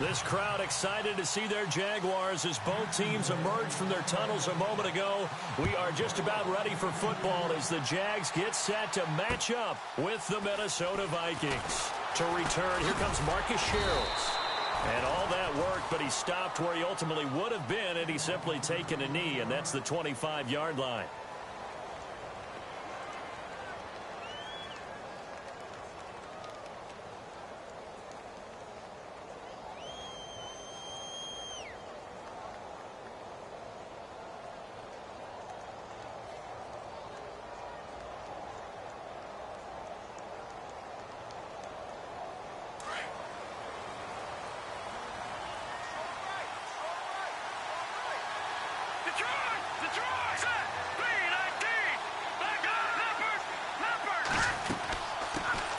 This crowd excited to see their Jaguars as both teams emerge from their tunnels a moment ago. We are just about ready for football as the Jags get set to match up with the Minnesota Vikings. To return, here comes Marcus Sherrills. And all that worked, but he stopped where he ultimately would have been, and he's simply taken a knee, and that's the 25-yard line.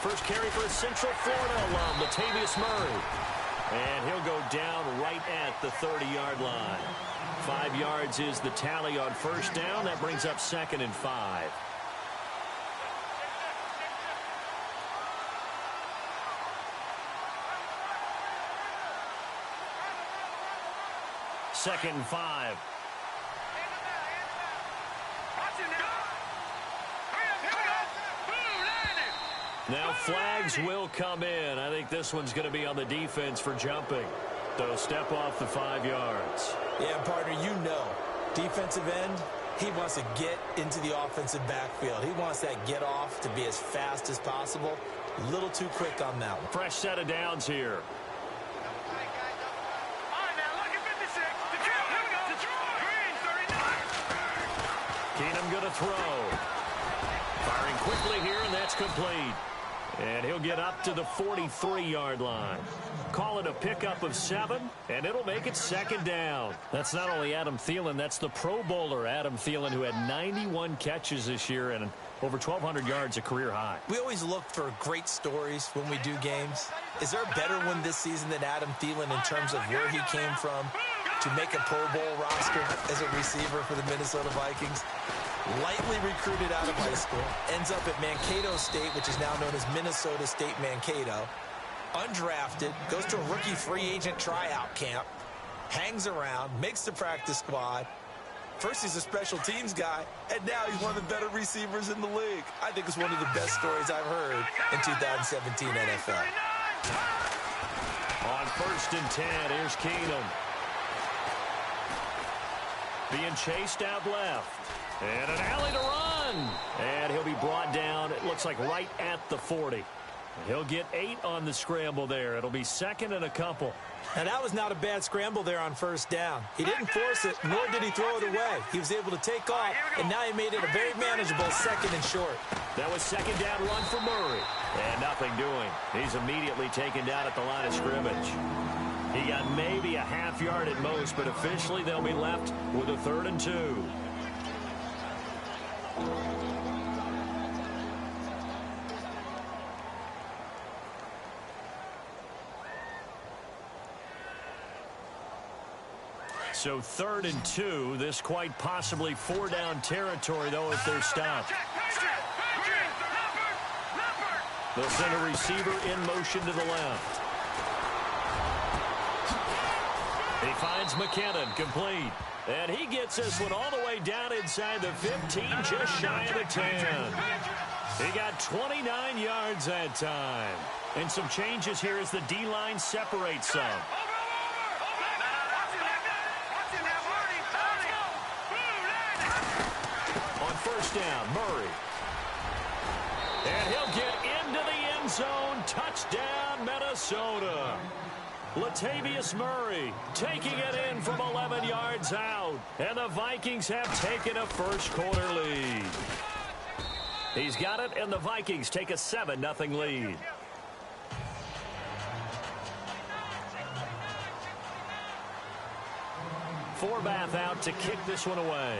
First carry for a Central Florida alum, Latavius Murray. And he'll go down right at the 30-yard line. 5 yards is the tally on first down. That brings up 2nd and 5. Second and 5. Now flags will come in. I think this one's going to be on the defense for jumping. Though step off the 5 yards. Yeah, partner, you know, defensive end, he wants to get into the offensive backfield. He wants that get off to be as fast as possible. A little too quick on that one. Fresh set of downs here. Keenum going to throw. Firing quickly here, and that's complete. And he'll get up to the 43-yard line. Call it a pickup of 7, and it'll make it 2nd down. That's not only Adam Thielen, that's the Pro Bowler Adam Thielen, who had 91 catches this year and over 1,200 yards, a career high. We always look for great stories when we do games. Is there a better one this season than Adam Thielen in terms of where he came from to make a Pro Bowl roster as a receiver for the Minnesota Vikings? Lightly recruited out of high school, ends up at Mankato State, which is now known as Minnesota State Mankato. Undrafted, goes to a rookie free agent tryout camp, hangs around, makes the practice squad. First he's a special teams guy, and now he's one of the better receivers in the league. I think it's one of the best stories I've heard in 2017 NFL. On 1st and 10, here's Keenum. Being chased out left. And an alley to run. And he'll be brought down, it looks like right at the 40. He'll get 8 on the scramble there. It'll be 2nd and a couple. Now, that was not a bad scramble there on first down. He didn't force it, nor did he throw it away. He was able to take off, and now he made it a very manageable 2nd and short. That was 2nd down run for Murray. And nothing doing. He's immediately taken down at the line of scrimmage. He got maybe a half yard at most, but officially they'll be left with a 3rd and 2. So 3rd and 2. This quite possibly 4-down territory, though, if they're stopped. They'll send a receiver in motion to the left. He finds McKinnon, complete. And he gets this one all the way down inside the 15, just shy of the 10. He got 29 yards that time. And some changes here as the D-line separates some. On first down, Murray. And he'll get into the end zone. Touchdown, Minnesota. Latavius Murray taking it in from 11 yards out. And the Vikings have taken a first-quarter lead. He's got it, and the Vikings take a 7-0 lead. Forbath out to kick this one away.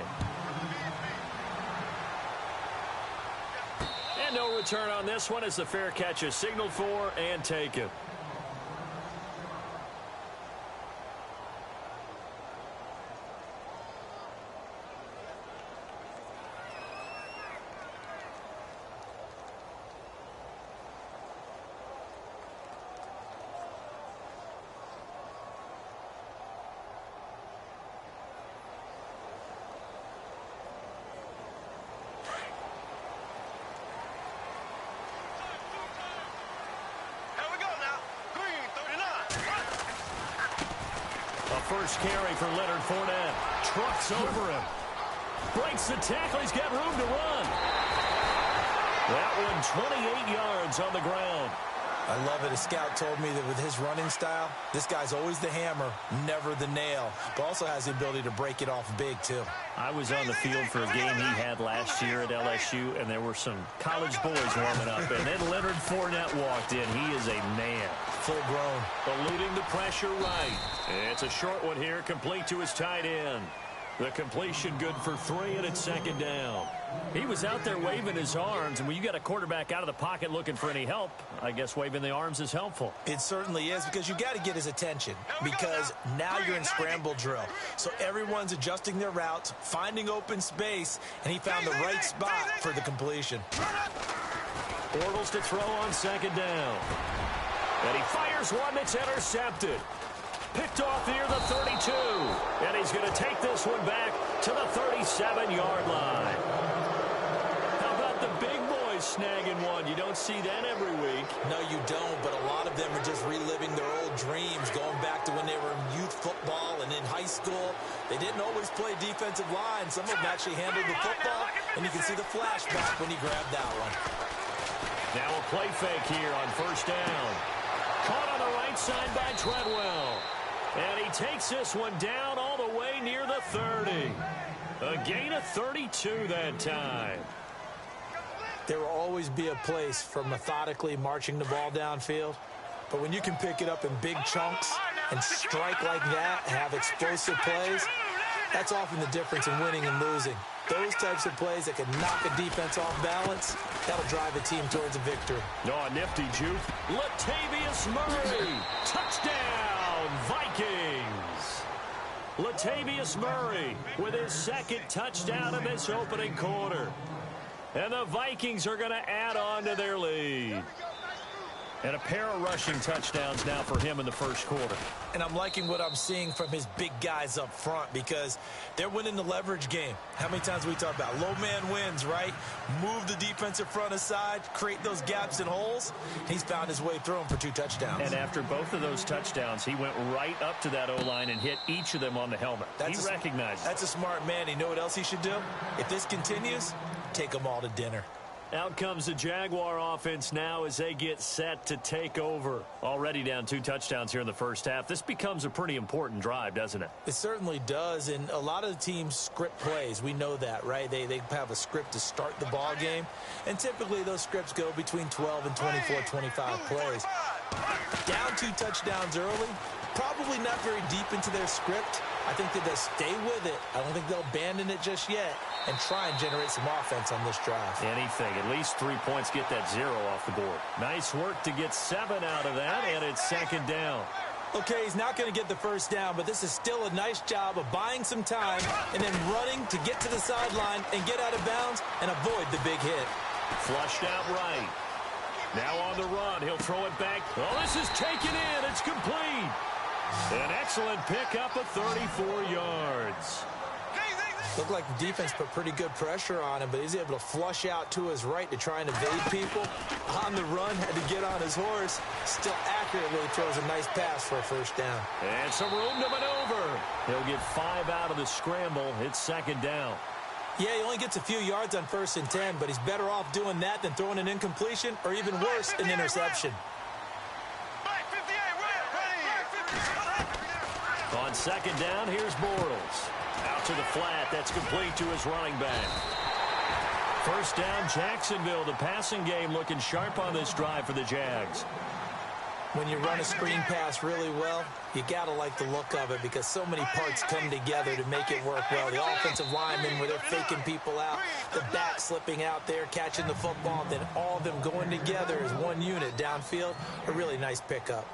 And no return on this one as the fair catch is signaled for and taken. first carry for Leonard Fournette. Trucks over him. Breaks the tackle. He's got room to run. That one 28 yards on the ground. I love it. A scout told me that with his running style, this guy's always the hammer, never the nail, but also has the ability to break it off big, too. I was on the field for a game he had last year at LSU, and there were some college boys warming up, and then Leonard Fournette walked in. He is a man. Full grown. Eluding the pressure right. It's a short one here, complete to his tight end. The completion good for 3, and it's second down. He was out there waving his arms, and when you got a quarterback out of the pocket looking for any help, I guess waving the arms is helpful. It certainly is, because you got to get his attention, because now you're in scramble drill. So everyone's adjusting their routes, finding open space, and he found the right spot for the completion. Bortles to throw on second down. And he fires one that's intercepted. Picked off near the 32. And he's going to take this one back to the 37-yard line. How about the big boys snagging one? You don't see that every week. No, you don't, but a lot of them are just reliving their old dreams, going back to when they were in youth football and in high school. They didn't always play defensive line. Some of them actually handled the football, and you can see the flashback when he grabbed that one. Now a play fake here on first down. Caught on the right side by Treadwell. And he takes this one down all the way near the 30. A gain of 32 that time. There will always be a place for methodically marching the ball downfield. But when you can pick it up in big chunks and strike like that, have explosive plays, that's often the difference in winning and losing. Those types of plays that can knock a defense off balance, that'll drive a team towards a victory. Oh, a nifty juke. Latavius Murray. Touchdown, Vikings. Latavius Murray with his second touchdown in this opening quarter. And the Vikings are going to add on to their lead. And a pair of rushing touchdowns now for him in the first quarter. And I'm liking what I'm seeing from his big guys up front, because they're winning the leverage game. How many times we talk about low man wins, right? Move the defensive front aside, create those gaps and holes. He's found his way through them for 2 touchdowns. And after both of those touchdowns, he went right up to that O-line and hit each of them on the helmet. He recognized it. That's a smart man. You know what else he should do? If this continues, take them all to dinner. Out comes the Jaguar offense now as they get set to take over. Already down 2 touchdowns here in the first half. This becomes a pretty important drive, doesn't it? It certainly does, and a lot of the teams script plays. We know that, right? They have a script to start the ball game, and typically those scripts go between 12 and 24, 25 plays. Down 2 touchdowns early, probably not very deep into their script. I think that they'll stay with it. I don't think they'll abandon it just yet and try and generate some offense on this drive. Anything. At least 3 points, get that 0 off the board. Nice work to get 7 out of that, and it's second down. Okay, he's not going to get the first down, but this is still a nice job of buying some time and then running to get to the sideline and get out of bounds and avoid the big hit. Flushed out right. Now on the run. He'll throw it back. Oh, this is taken in. It's complete. An excellent pickup of 34 yards. Looked like the defense put pretty good pressure on him, but he's able to flush out to his right to try and evade people. On the run, had to get on his horse. Still accurately throws a nice pass for a first down. And some room to maneuver. He'll get 5 out of the scramble. It's second down. Yeah, he only gets a few yards on 1st and 10, but he's better off doing that than throwing an incompletion or even worse, an interception. On second down, here's Bortles. Out to the flat. That's complete to his running back. First down, Jacksonville. The passing game looking sharp on this drive for the Jags. When you run a screen pass really well, you got to like the look of it because so many parts come together to make it work well. The offensive linemen, where they're faking people out, the back slipping out there, catching the football, then all of them going together as one unit downfield. A really nice pickup.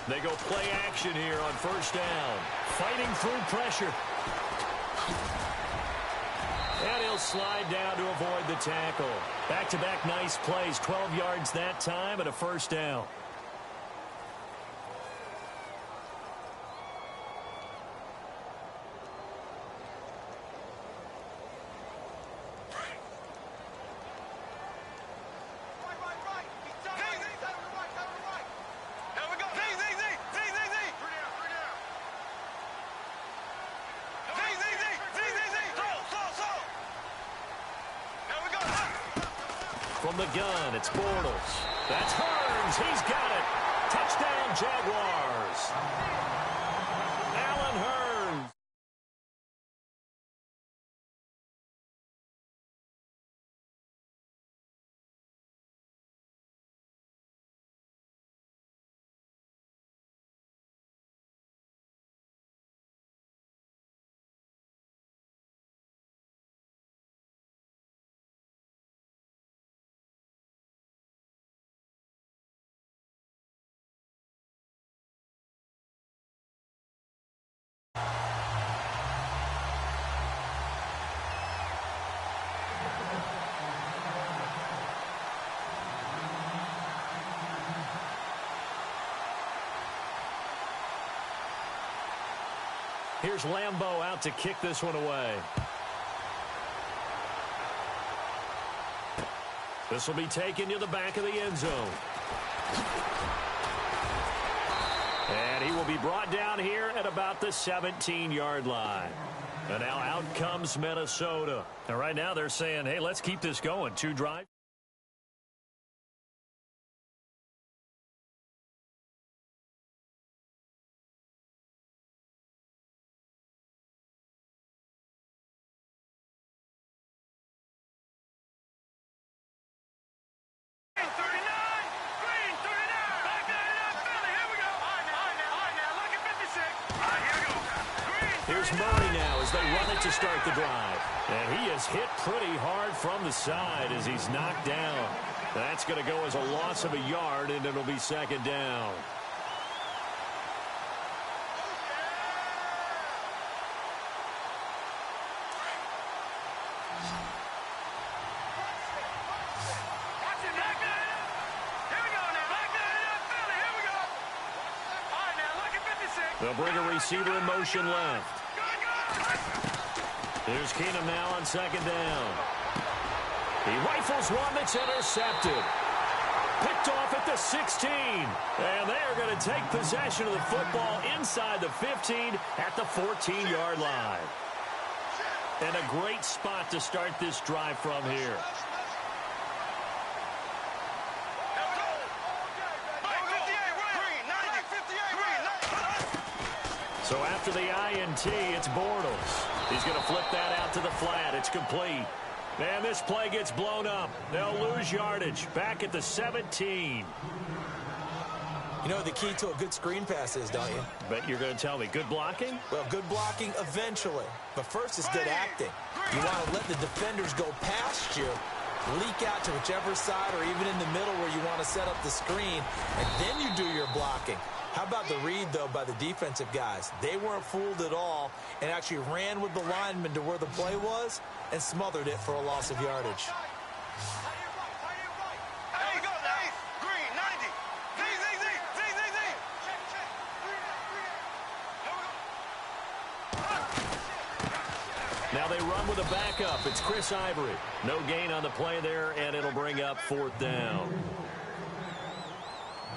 They go play action here on first down. Fighting through pressure. And he'll slide down to avoid the tackle. Back-to-back nice plays. 12 yards that time and a first down. From the gun, it's Bortles. That's Hearns. He's got it. Touchdown, Jaguars. Allen Hearns. Here's Lambeau out to kick this one away. This will be taken to the back of the end zone. And he will be brought down here at about the 17-yard line. And now out comes Minnesota. And right now they're saying, hey, let's keep this going. 2 drives. Here's Murray now as they run it to start the drive. And he is hit pretty hard from the side as he's knocked down. That's going to go as a loss of a yard, and it'll be second down. They'll bring a receiver in motion left. Here's Keenum now on second down. He rifles one that's intercepted. Picked off at the 16. And they are going to take possession of the football inside the 15 at the 14-yard line. And a great spot to start this drive from here. So after the INT, it's Bortles. He's going to flip that out to the flat. It's complete. And this play gets blown up. They'll lose yardage back at the 17. You know what the key to a good screen pass is, don't you? Bet you're going to tell me. Good blocking? Well, good blocking eventually. But first is good acting. You want to let the defenders go past you, leak out to whichever side or even in the middle where you want to set up the screen, and then you do your blocking. How about the read, though, by the defensive guys? They weren't fooled at all and actually ran with the lineman to where the play was and smothered it for a loss of yardage. Now they run with a backup. It's Chris Ivory. No gain on the play there, and it'll bring up 4th down.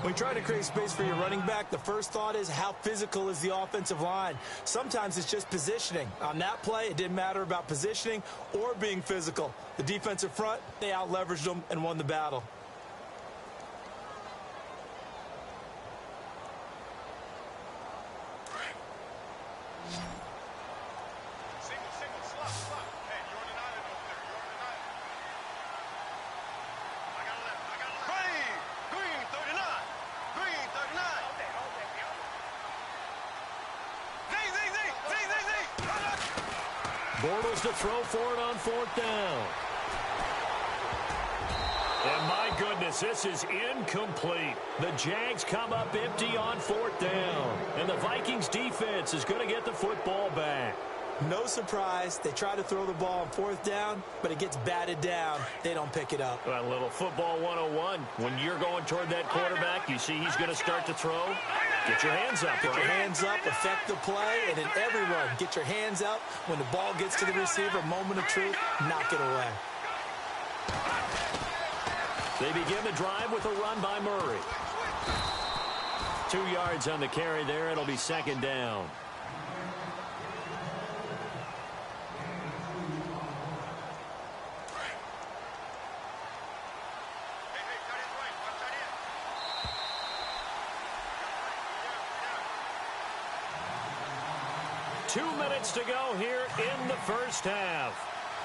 When you try to create space for your running back, the first thought is how physical is the offensive line. Sometimes it's just positioning. On that play, it didn't matter about positioning or being physical. The defensive front, they out-leveraged them and won the battle. Bortles to throw for it on 4th down. And my goodness, this is incomplete. The Jags come up empty on 4th down. And the Vikings defense is going to get the football back. No surprise. They try to throw the ball on 4th down, but it gets batted down. They don't pick it up. A little football 101. When you're going toward that quarterback, you see he's going to start to throw. Get your hands up. Get your hands up, affect the play, and then everyone get your hands up. When the ball gets to the receiver, moment of truth, knock it away. They begin the drive with a run by Murray. 2 yards on the carry there. It'll be 2nd down. 2 minutes to go here in the first half.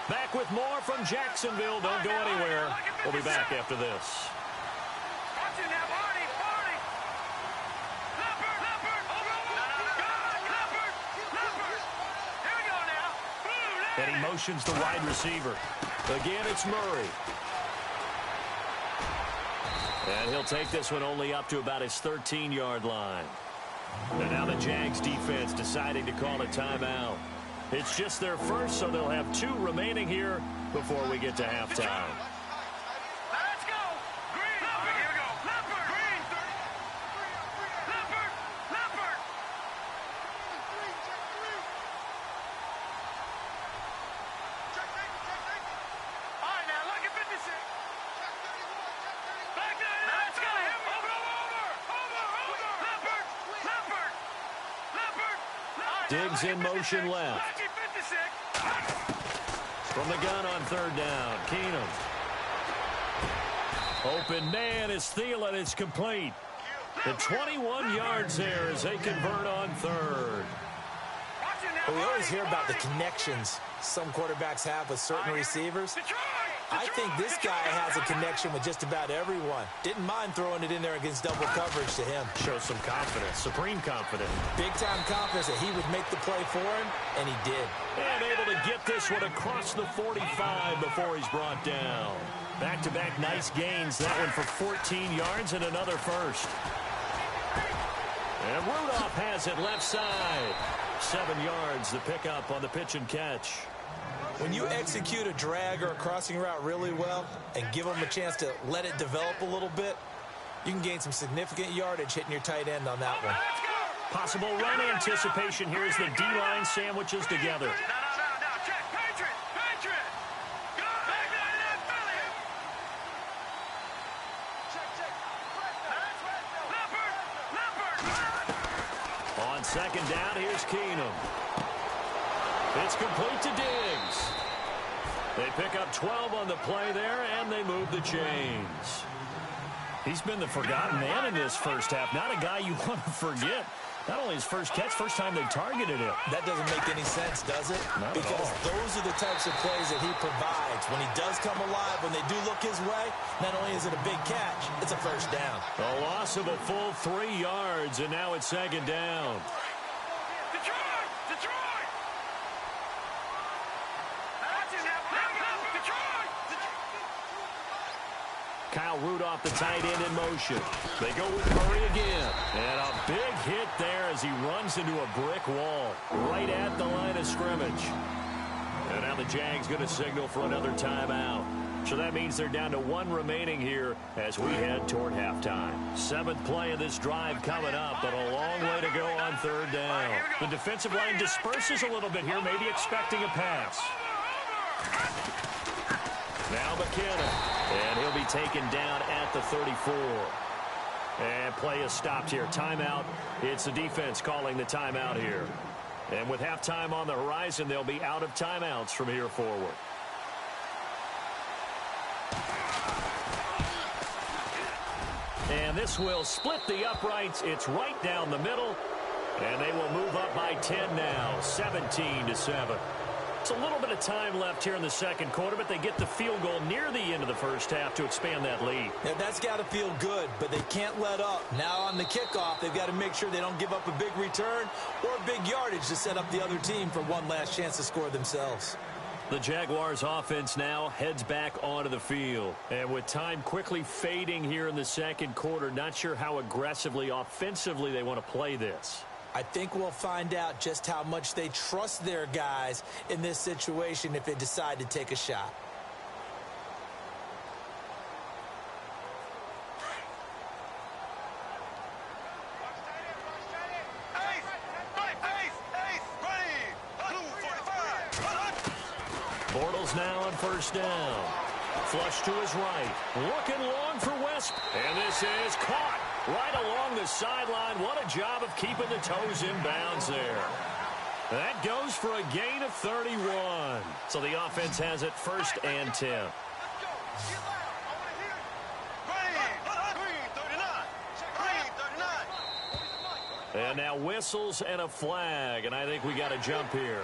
Back with more from Jacksonville. Don't go anywhere. We'll be back after this. And he motions the wide receiver. Again, it's Murray. And he'll take this one only up to about his 13-yard line. And now the Jags defense deciding to call a timeout. It's just their first, so they'll have 2 remaining here before we get to halftime. Let's go! Green! Here we go! Leopard! Green! Leopard! Leopard! All right, now look at 56. Back there! Let's go! Over! Leopard! Leopard! Diggs in motion left. From the gun on third down, Keenum. Open man is Thielen. It's complete. The 21 yards there as they convert on third. Well, we always hear about the connections some quarterbacks have with certain receivers. I think this guy has a connection with just about everyone. Didn't mind throwing it in there against double coverage to him. Shows some confidence, supreme confidence. Big-time confidence that he would make the play for him, and he did. And able to get this one across the 45 before he's brought down. Back-to-back nice gains. That one for 14 yards and another first. And Rudolph has it left side. 7 yards, the pickup on the pitch and catch. When you execute a drag or a crossing route really well and give them a chance to let it develop a little bit, you can gain some significant yardage hitting your tight end on that one. Possible run anticipation here as the D-line sandwiches together. Check, Patriot! Go! Back there, Philly! Leopard! On second down, here's Keenum. It's complete to Diggs. They pick up 12 on the play there, and they move the chains. He's been the forgotten man in this first half. Not a guy you want to forget. Not only his first catch, first time they targeted him. That doesn't make any sense, does it? Not at because all. those are the types of plays that he provides. When he does come alive, when they do look his way, not only is it a big catch, it's a first down. A loss of a full 3 yards, and now it's second down. Detroit! Kyle Rudolph, the tight end, in motion. They go with Murray again. And a big hit there as he runs into a brick wall right at the line of scrimmage. And now the Jags going to signal for another timeout. So that means they're down to 1 remaining here as we head toward halftime. 7th play of this drive coming up, but a long way to go on third down. The defensive line disperses a little bit here, maybe expecting a pass. Now McKinnon, and he'll be taken down at the 34. And play is stopped here. Timeout. It's the defense calling the timeout here. And with halftime on the horizon, they'll be out of timeouts from here forward. And this will split the uprights. It's right down the middle. And they will move up by 10 now, 17-7. It's a little bit of time left here in the second quarter, but they get the field goal near the end of the first half to expand that lead. Yeah, that's got to feel good, but they can't let up. Now on the kickoff, they've got to make sure they don't give up a big return or big yardage to set up the other team for one last chance to score themselves. The Jaguars offense now heads back onto the field. And with time quickly fading here in the second quarter, not sure how aggressively, offensively they want to play this. I think we'll find out just how much they trust their guys in this situation if they decide to take a shot. Bortles now on first down. Flush to his right. Looking long for West. And this is caught right along the sideline. What a job of keeping the toes in bounds there. That goes for a gain of 31. So the offense has it first and 10. And And now whistles and a flag, and I think we got a jump here.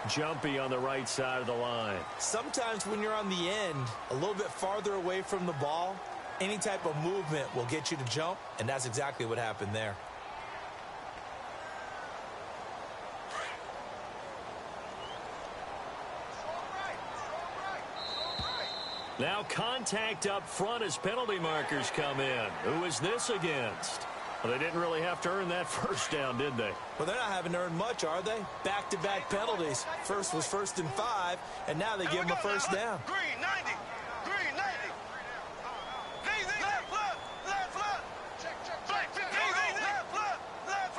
Jumpy on the right side of the line. Sometimes when you're on the end, a little bit farther away from the ball, any type of movement will get you to jump, and that's exactly what happened there. Now contact up front as penalty markers come in. Who is this against? Well, they didn't really have to earn that first down, did they? Well, they're not having to earn much, are they? Back-to-back penalties. First was 1st and 5, and now they give them a first down. Green 90. Green 90. Left, left, left. Black 50. Left.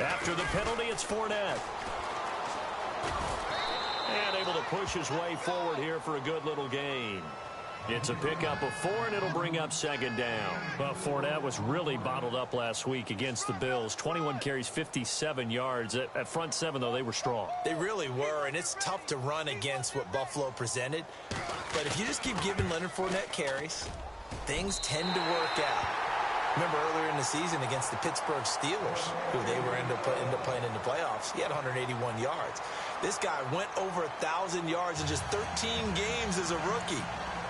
After the penalty, it's Fournette. And able to push his way forward here for a good little gain. It's a pickup of 4, and it'll bring up 2nd down. Well, Fournette was really bottled up last week against the Bills. 21 carries, 57 yards. At front 7, though, they were strong. They really were, and it's tough to run against what Buffalo presented. But if you just keep giving Leonard Fournette carries, things tend to work out. Remember earlier in the season against the Pittsburgh Steelers, who they were end up playing in the playoffs, he had 181 yards. This guy went over 1,000 yards in just 13 games as a rookie.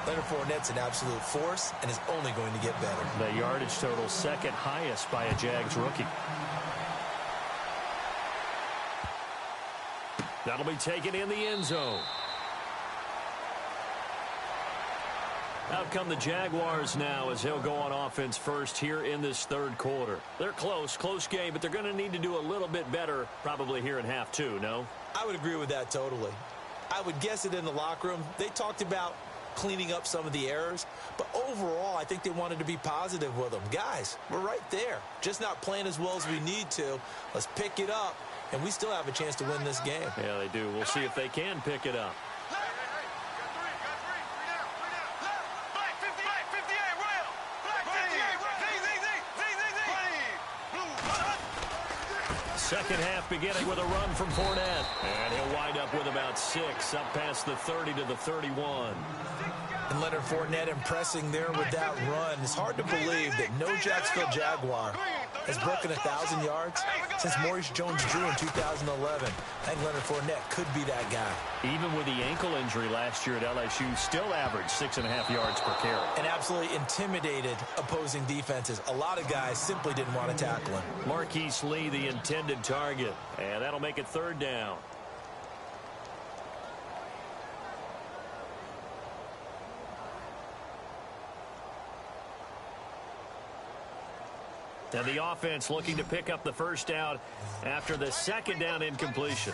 Leonard Fournette's an absolute force and is only going to get better. The yardage total 2nd highest by a Jags rookie. That'll be taken in the end zone. Out come the Jaguars now as he'll go on offense first here in this 3rd quarter. They're close game, but they're going to need to do a little bit better probably here in half 2, no? I would agree with that totally. I would guess it in the locker room. They talked about cleaning up some of the errors, but overall I think they wanted to be positive with them. Guys, we're right there, just not playing as well as we need to. Let's pick it up, and we still have a chance to win this game. Yeah, they do. We'll see if they can pick it up. Second half beginning with a run from Fournette. And he'll wind up with about 6, up past the 30 to the 31. And Leonard Fournette impressing there with that run. It's hard to believe that no Jacksonville Jaguar has broken 1,000 yards since Maurice Jones-Drew in 2011. I think Leonard Fournette could be that guy. Even with the ankle injury last year at LSU, still averaged 6.5 yards per carry. And absolutely intimidated opposing defenses. A lot of guys simply didn't want to tackle him. Marquise Lee, the intended target. And that'll make it 3rd down. And the offense looking to pick up the first down after the 2nd down incompletion.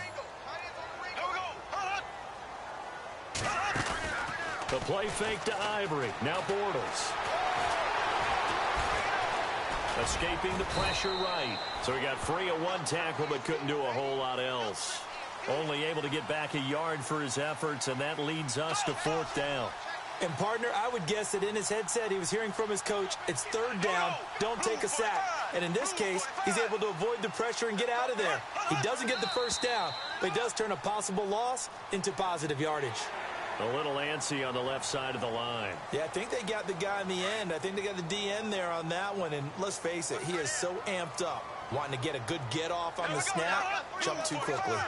The play fake to Ivory. Now Bortles. Escaping the pressure right. So he got free of 1 tackle but couldn't do a whole lot else. Only able to get back a yard for his efforts, and that leads us to 4th down. And, partner, I would guess that in his headset he was hearing from his coach, it's 3rd down, don't take a sack. And in this case, he's able to avoid the pressure and get out of there. He doesn't get the first down, but he does turn a possible loss into positive yardage. A little antsy on the left side of the line. Yeah, I think they got the guy in the end. I think they got the DN there on that one. And let's face it, he is so amped up, wanting to get a good get off on the snap, jump too quickly.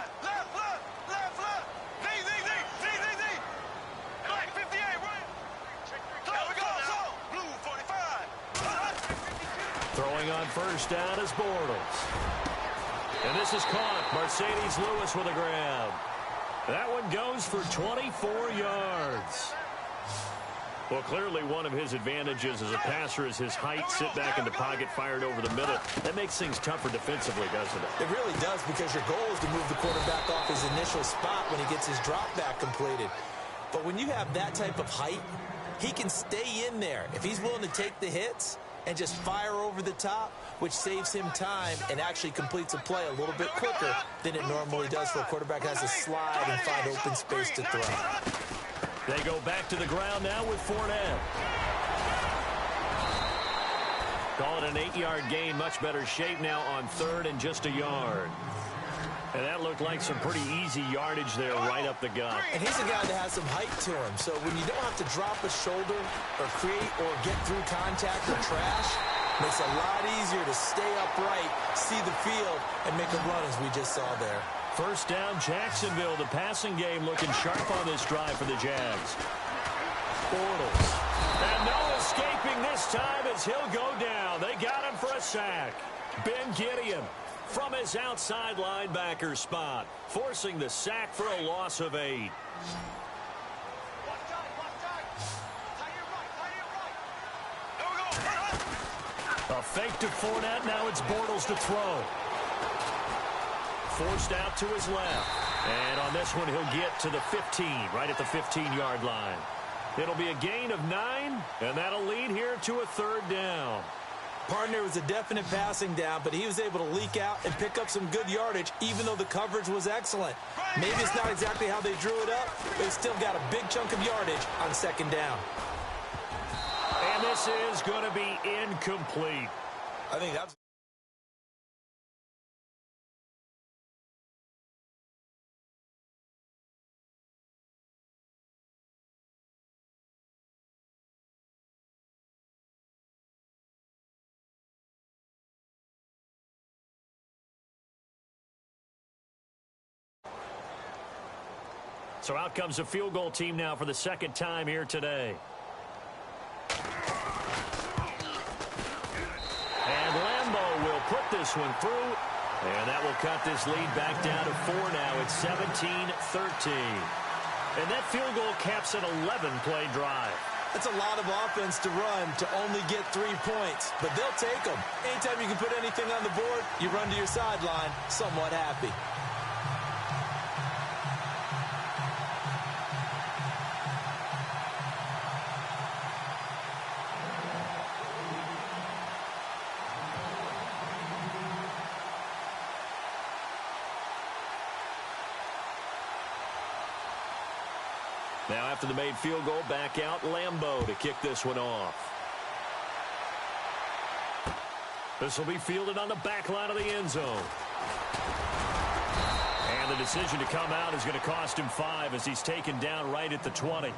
Throwing on first down is Bortles. And this is caught. Mercedes Lewis with a grab. That one goes for 24 yards. Well, clearly one of his advantages as a passer is his height. Sit back in the pocket, fired over the middle. That makes things tougher defensively, doesn't it? It really does, because your goal is to move the quarterback off his initial spot when he gets his drop back completed. But when you have that type of height, he can stay in there. If he's willing to take the hits and just fire over the top, which saves him time and actually completes a play a little bit quicker than it normally does for a quarterback has to slide and find open space to throw. They go back to the ground now with Fournette. Call it an 8-yard gain. Much better shape now on 3rd and just a yard. And that looked like some pretty easy yardage there right up the gut. And he's a guy that has some height to him. So when you don't have to drop a shoulder or create or get through contact or trash, Makes it a lot easier to stay upright, see the field, and make a run as we just saw there. First down, Jacksonville. The passing game looking sharp on this drive for the Jags. Bortles. And no escaping this time as he'll go down. They got him for a sack. Ben Gideon from his outside linebacker spot, forcing the sack for a loss of 8. A fake to Fournette. Now it's Bortles to throw. Forced out to his left. And on this one, he'll get to the 15, right at the 15-yard line. It'll be a gain of 9, and that'll lead here to a 3rd down. Partner was a definite passing down, but he was able to leak out and pick up some good yardage, even though the coverage was excellent. Maybe it's not exactly how they drew it up, but it's still got a big chunk of yardage on 2nd down. And this is going to be incomplete. I think that's... So out comes a field goal team now for the 2nd time here today. And Lambeau will put this one through, and that will cut this lead back down to 4 now. It's 17-13. And that field goal caps an 11-play drive. That's a lot of offense to run to only get 3 points, but they'll take them. Anytime you can put anything on the board, you run to your sideline somewhat happy. Now after the made field goal, back out Lambeau to kick this one off. This will be fielded on the back line of the end zone. And the decision to come out is going to cost him 5 as he's taken down right at the 20.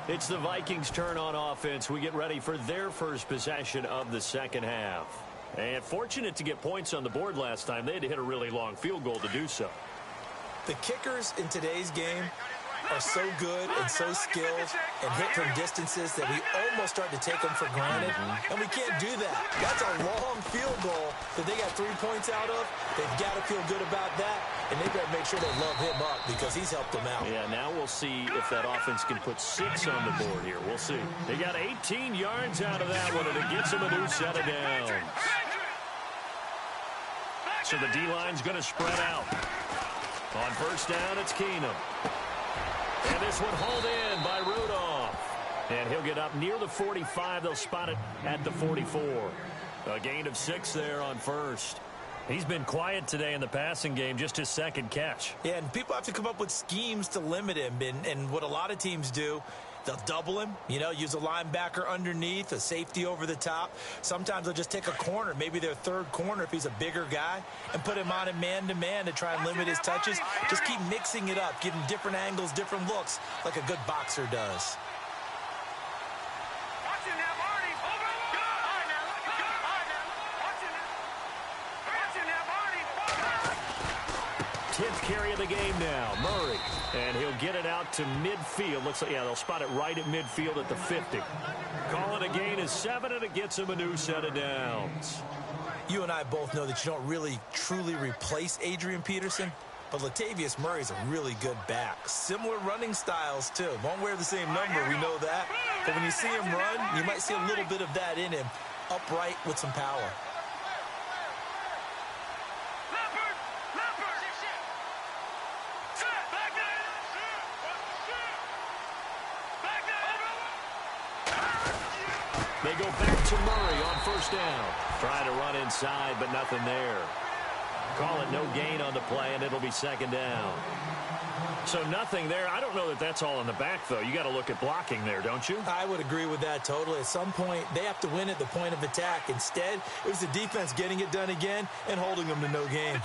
It's the Vikings' turn on offense. We get ready for their first possession of the 2nd half. And fortunate to get points on the board last time. They had to hit a really long field goal to do so. The kickers in today's game are so good and so skilled and hit from distances that we almost start to take them for granted, and we can't do that. That's a long field goal that they got 3 points out of. They've got to feel good about that, and they've got to make sure they love him up because he's helped them out. Yeah, now we'll see if that offense can put 6 on the board here. We'll see. They got 18 yards out of that one, and it gets them a new set of downs. So the D-line's going to spread out. On first down, it's Keenum. And this one hauled in by Rudolph. And he'll get up near the 45. They'll spot it at the 44. A gain of 6 there on first. He's been quiet today in the passing game, just his 2nd catch. Yeah, and people have to come up with schemes to limit him. And what a lot of teams do, they'll double him, use a linebacker underneath, a safety over the top. Sometimes they'll just take a corner, maybe their 3rd corner if he's a bigger guy, and put him on a man-to-man to try and limit his touches. Just keep mixing it up, giving different angles, different looks, like a good boxer does. 10th carry of the game now, Murray. And he'll get it out to midfield. Looks like, yeah, they'll spot it right at midfield at the 50. Calling a gain is 7, and it gets him a new set of downs. You and I both know that you don't really, truly replace Adrian Peterson, but Latavius Murray's a really good back. Similar running styles, too. Won't wear the same number, we know that. But when you see him run, you might see a little bit of that in him, upright with some power. They go back to Murray on first down. Trying to run inside, but nothing there. Call it no gain on the play, and it'll be 2nd down. So nothing there. I don't know that that's all in the back, though. You got to look at blocking there, don't you? I would agree with that totally. At some point, they have to win at the point of attack. Instead, it was the defense getting it done again and holding them to no gain.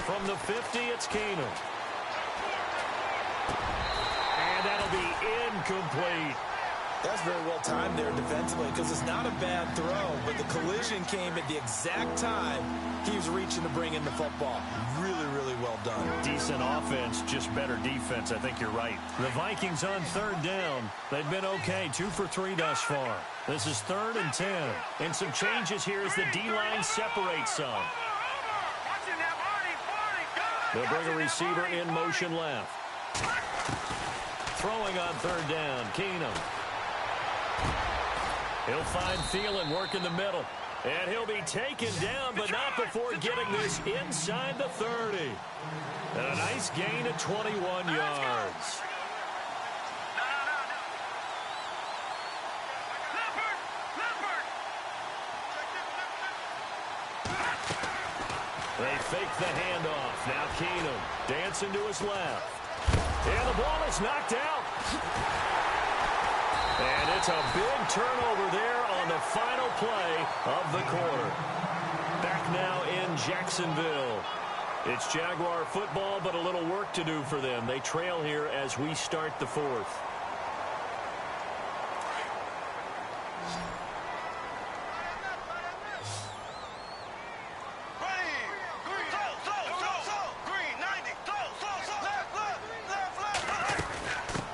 From the 50, it's Keenum. And that'll be incomplete. That's very well timed there defensively because it's not a bad throw, but the collision came at the exact time he was reaching to bring in the football. Really, really well done. Decent offense, just better defense. I think you're right. The Vikings on third down. They've been okay, 2 for 3 thus far. This is 3rd and 10. And some changes here as the D-line separates some. They'll bring a receiver in motion left. Throwing on third down, Keenum. He'll find Thielen working the middle. And he'll be taken down, but not before getting this inside the 30. And a nice gain of 21 yards. They fake the handoff. Now Keenum dancing to his left. And the ball is knocked out. And it's a big turnover there on the final play of the quarter. Back now in Jacksonville. It's Jaguar football, but a little work to do for them. They trail here as we start the 4th.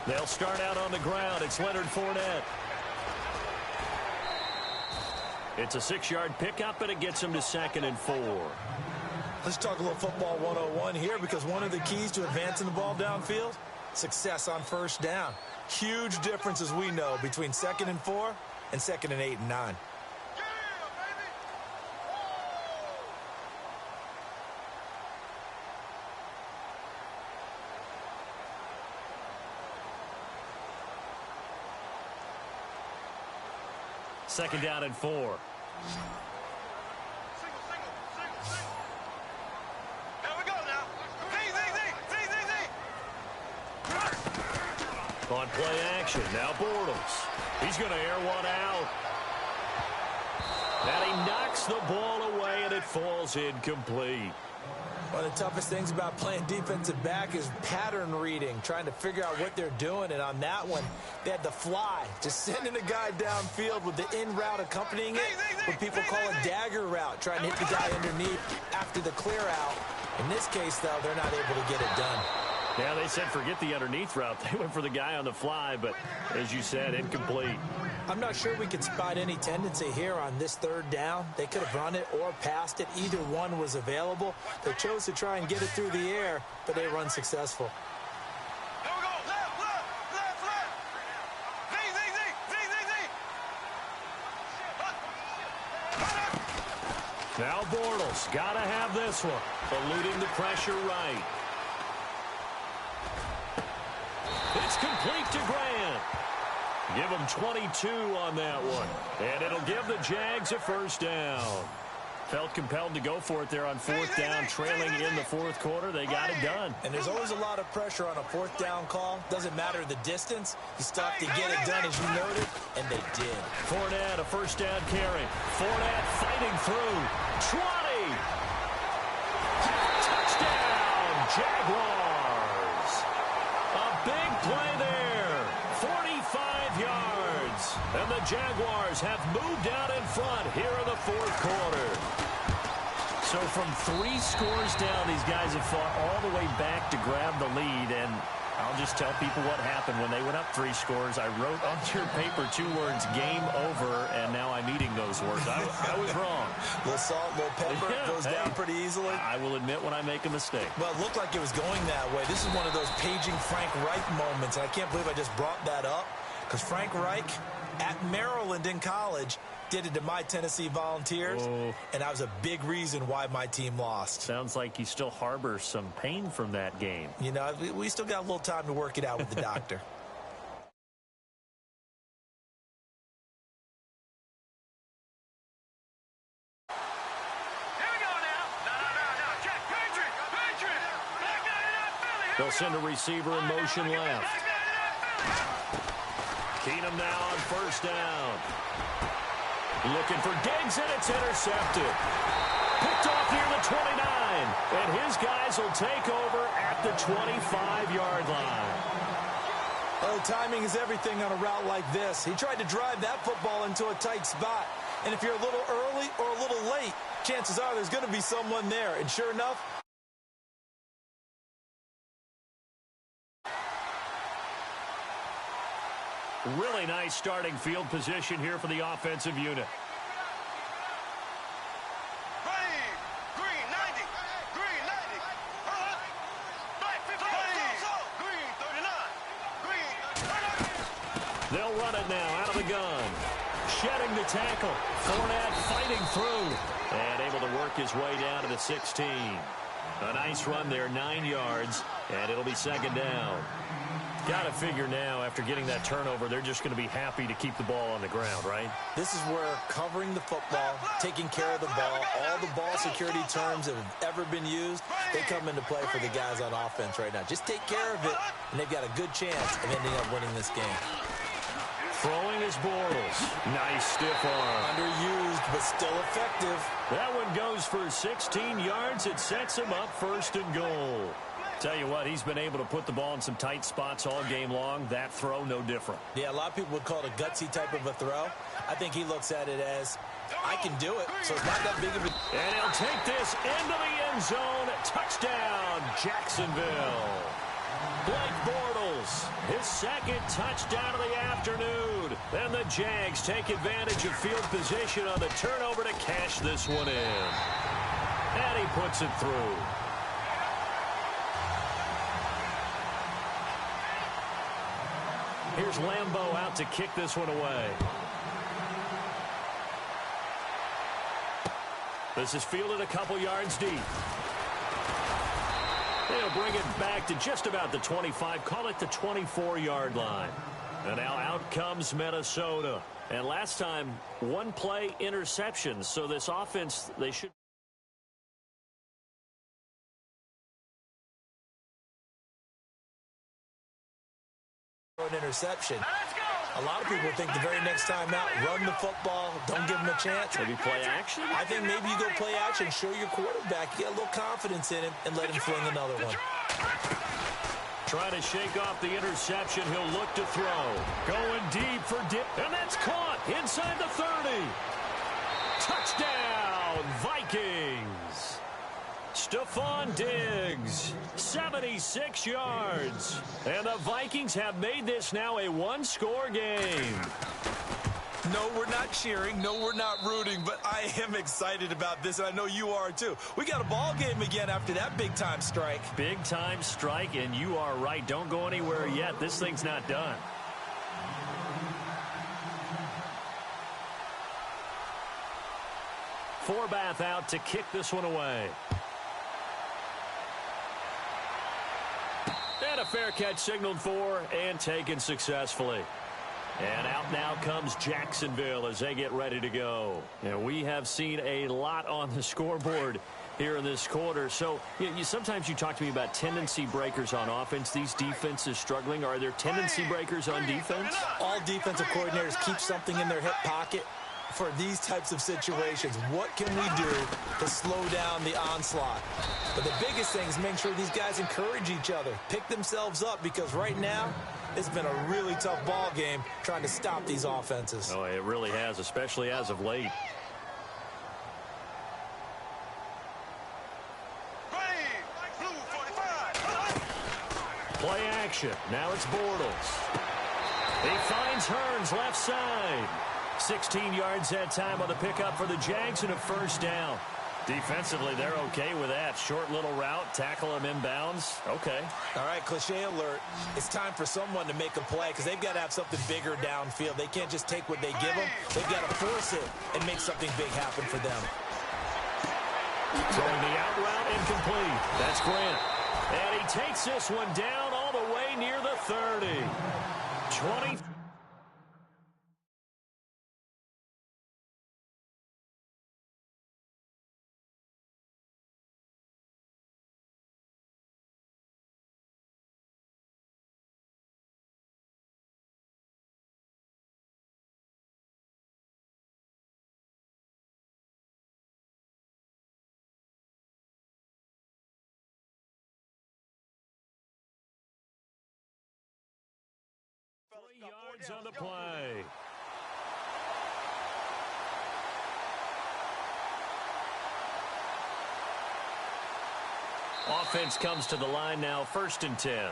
They'll start out on the ground. It's Leonard Fournette. It's a 6-yard pickup, and it gets him to 2nd and 4. Let's talk a little football 101 here because one of the keys to advancing the ball downfield, success on first down. Huge difference, as we know, between 2nd and 4 and 2nd and 8 and 9. Second down and 4. Here we go now. On play action, now Bortles. He's going to air one out. And he knocks the ball away, and it falls incomplete. One of the toughest things about playing defensive back is pattern reading, trying to figure out what they're doing. And on that one, they had the fly, just sending a guy downfield with the in route accompanying it, what people call a dagger route, trying to hit the guy underneath after the clear out. In this case, though, they're not able to get it done. Yeah, they said forget the underneath route. They went for the guy on the fly, but as you said, incomplete. I'm not sure we could spot any tendency here on this 3rd down. They could have run it or passed it. Either one was available. They chose to try and get it through the air, but they were unsuccessful. Here we go. Left. Z. Now Bortles, got to have this one. Eluding the pressure right. It's complete to Grant. Give him 22 on that one. And it'll give the Jags a first down. Felt compelled to go for it there on 4th down, trailing in the 4th quarter. They got it done. And there's always a lot of pressure on a 4th down call. Doesn't matter the distance. You still have to get it done, as you noted, and they did. Fournette, a first down carry. Fournette fighting through. 20. Touchdown, Jaguars. A big play there. 45 yards. And the Jaguars have moved out in front here in the 4th quarter. So from 3 scores down, these guys have fought all the way back to grab the lead. And I'll just tell people what happened when they went up 3 scores. I wrote onto your paper 2 words, game over, and now I'm eating those words. I was wrong. A little salt, a little pepper, goes down pretty easily. I will admit when I make a mistake. Well, it looked like it was going that way. This is one of those paging Frank Reich moments, and I can't believe I just brought that up, because Frank Reich at Maryland in college did it to my Tennessee Volunteers, and that was a big reason why my team lost. Sounds like you still harbor some pain from that game. You know, we still got a little time to work it out with the doctor. Here we go now. No. Check. Patriot. Back out of that Philly. They'll send a receiver in motion left. Keenum now on first down. Looking for Diggs, and it's intercepted. Picked off near the 29. And his guys will take over at the 25-yard line. Oh, timing is everything on a route like this. He tried to drive that football into a tight spot. And if you're a little early or a little late, chances are there's going to be someone there. And sure enough, really nice starting field position here for the offensive unit. Green 90. Green 90. Black 50. Green 39. Green 39. They'll run it now out of the gun. Shedding the tackle. Fournette fighting through. And able to work his way down to the 16. A nice run there, 9 yards. And it'll be second down. Got to figure now, after getting that turnover, they're just going to be happy to keep the ball on the ground, right? this is where covering the football, taking care of the ball, all the ball security terms that have ever been used, they come into play for the guys on offense right now. Just take care of it, and they've got a good chance of ending up winning this game. Throwing is Bortles. Nice stiff arm. Underused, but still effective. That one goes for 16 yards. It sets him up first and goal. Tell you what, he's been able to put the ball in some tight spots all game long. That throw, no different. Yeah, a lot of people would call it a gutsy type of a throw. I think he looks at it as, I can do it, so it's not that big of a... And he'll take this into the end zone. Touchdown, Jacksonville. Blake Bortles, his second touchdown of the afternoon. And the Jags take advantage of field position on the turnover to cash this one in. And he puts it through. Here's Lambeau out to kick this one away. This is fielded a couple yards deep. They'll bring it back to just about the 25. Call it the 24-yard line. And now out comes Minnesota. And last time, one play interception. So this offense, they should... an interception. A lot of people think the very next time out, run the football, don't give him a chance. Maybe play action? I think maybe you go play action, show your quarterback, you get a little confidence in him, and let him fling another one. Trying to shake off the interception. He'll look to throw. Going deep for Dip. And that's caught inside the 30. Touchdown, Vikings. Stephon Diggs, 76 yards. And the Vikings have made this now a one-score game. No, we're not cheering. No, we're not rooting. But I am excited about this, and I know you are too. We got a ball game again after that big-time strike. Big-time strike, and you are right. Don't go anywhere yet. This thing's not done. Forbath out to kick this one away. And a fair catch signaled for and taken successfully. And out now comes Jacksonville as they get ready to go. And we have seen a lot on the scoreboard here in this quarter. So sometimes you talk to me about tendency breakers on offense. These defenses struggling. Are there tendency breakers on defense? All defensive coordinators keep something in their hip pocket for these types of situations. What can we do to slow down the onslaught? But the biggest thing is make sure these guys encourage each other, pick themselves up, because right now it's been a really tough ball game trying to stop these offenses. Oh, it really has, especially as of late. Play action. Now it's Bortles. He finds Hearns left side. 16 yards that time on the pickup for the Jags and a first down. Defensively, they're okay with that. Short little route, tackle him inbounds. Okay. All right, cliche alert. It's time for someone to make a play because they've got to have something bigger downfield. They can't just take what they give them. They've got to force it and make something big happen for them. Throwing the out route incomplete. That's Grant. And he takes this one down all the way near the 30. 20. yards on the play. Offense comes to the line now, 1st and 10.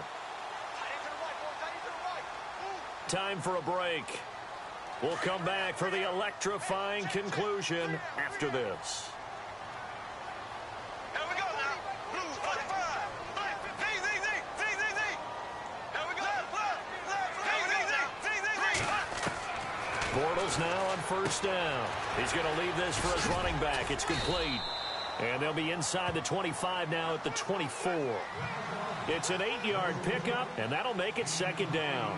Time for a break. We'll come back for the electrifying conclusion after this. Here we go now. Blue, 45. Here we go. Bortles now on 1st down. He's going to leave this for his running back. It's complete. And they'll be inside the 25 now at the 24. It's an 8-yard pickup, and that'll make it 2nd down.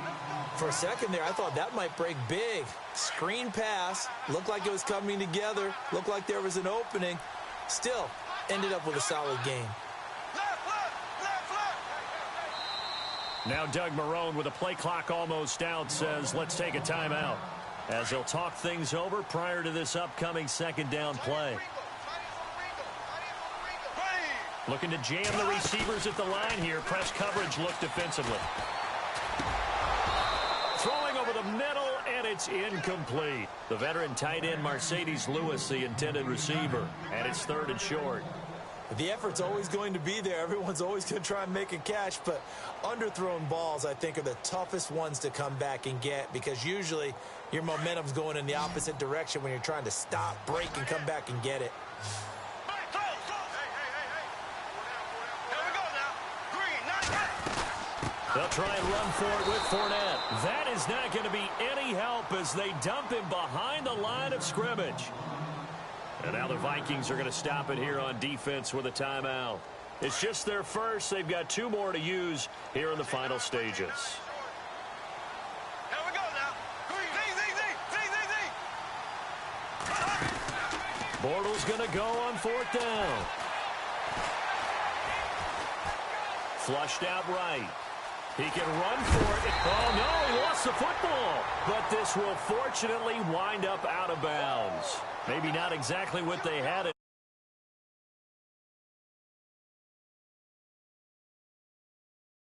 For a second there, I thought that might break big. Screen pass. Looked like it was coming together. Looked like there was an opening. Still, ended up with a solid game. Now Doug Marrone with a play clock almost out says, let's take a timeout, as he'll talk things over prior to this upcoming 2nd down play. Looking to jam the receivers at the line here. Press coverage look defensively. Throwing over the middle, and it's incomplete. The veteran tight end Mercedes Lewis, the intended receiver, and it's 3rd and short. The effort's always going to be there. Everyone's always going to try and make a catch, but underthrown balls, I think, are the toughest ones to come back and get, because usually your momentum's going in the opposite direction when you're trying to stop, break, and come back and get it. They'll try and run for it with Fournette. That is not going to be any help as they dump him behind the line of scrimmage. And now the Vikings are going to stop it here on defense with a timeout. It's just their first. They've got 2 more to use here in the final stages. Here we go now. Bortles going to go on 4th down. Flushed out right. He can run for it. Oh, no, he lost the football. But this will fortunately wind up out of bounds. Maybe not exactly what they had it.